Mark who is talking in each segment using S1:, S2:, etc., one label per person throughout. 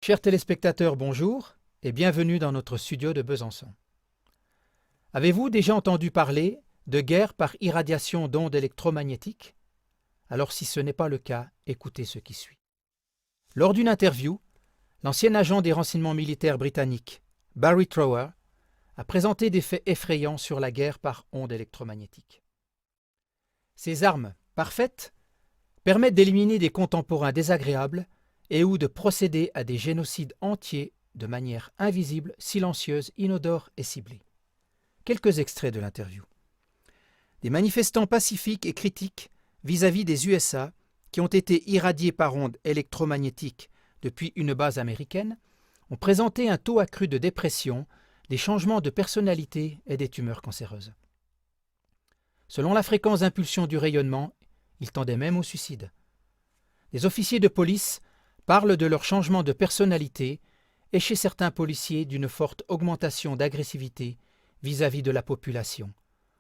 S1: Chers téléspectateurs, bonjour et bienvenue dans notre studio de Besançon. Avez-vous déjà entendu parler de guerre par irradiation d'ondes électromagnétiques? Alors si ce n'est pas le cas, écoutez ce qui suit. Lors d'une interview, l'ancien agent des renseignements militaires britanniques, Barry Trower, a présenté des faits effrayants sur la guerre par ondes électromagnétiques. Ces armes, parfaites, permettent d'éliminer des contemporains désagréables et ou de procéder à des génocides entiers de manière invisible, silencieuse, inodore et ciblée. Quelques extraits de l'interview. Des manifestants pacifiques et critiques vis-à-vis des USA qui ont été irradiés par ondes électromagnétiques depuis une base américaine ont présenté un taux accru de dépression, des changements de personnalité et des tumeurs cancéreuses. Selon la fréquence d'impulsion du rayonnement, ils tendaient même au suicide. Des officiers de police parlent de leur changement de personnalité et chez certains policiers d'une forte augmentation d'agressivité vis-à-vis de la population,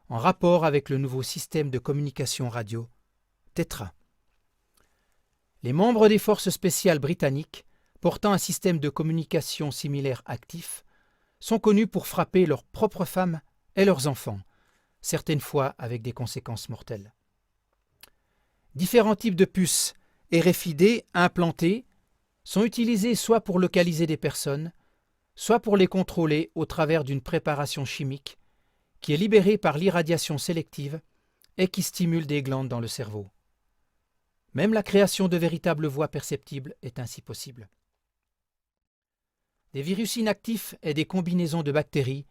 S1: en rapport avec le nouveau système de communication radio, TETRA. Les membres des forces spéciales britanniques, portant un système de communication similaire actif, sont connus pour frapper leurs propres femmes et leurs enfants, certaines fois avec des conséquences mortelles. Différents types de puces RFID implantées sont utilisés soit pour localiser des personnes, soit pour les contrôler au travers d'une préparation chimique qui est libérée par l'irradiation sélective et qui stimule des glandes dans le cerveau. Même la création de véritables voix perceptibles est ainsi possible. Des virus inactifs et des combinaisons de bactéries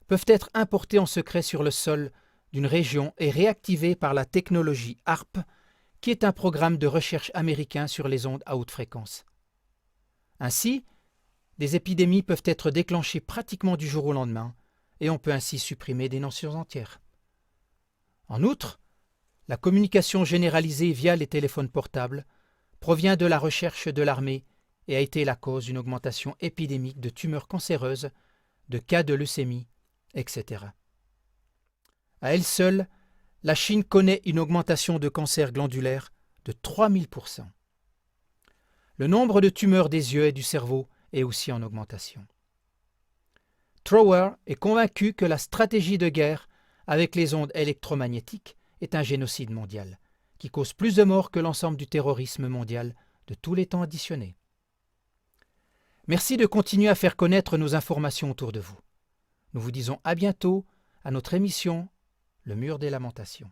S1: peuvent être importés en secret sur le sol d'une région et réactivés par la technologie HAARP, qui est un programme de recherche américain sur les ondes à haute fréquence. Ainsi, des épidémies peuvent être déclenchées pratiquement du jour au lendemain et on peut ainsi supprimer des nations entières. En outre, la communication généralisée via les téléphones portables provient de la recherche de l'armée et a été la cause d'une augmentation épidémique de tumeurs cancéreuses, de cas de leucémie, etc. À elle seule, la Chine connaît une augmentation de cancers glandulaires de 3000%. Le nombre de tumeurs des yeux et du cerveau est aussi en augmentation. Trower est convaincu que la stratégie de guerre avec les ondes électromagnétiques est un génocide mondial, qui cause plus de morts que l'ensemble du terrorisme mondial de tous les temps additionnés. Merci de continuer à faire connaître nos informations autour de vous. Nous vous disons à bientôt à notre émission Le Mur des Lamentations.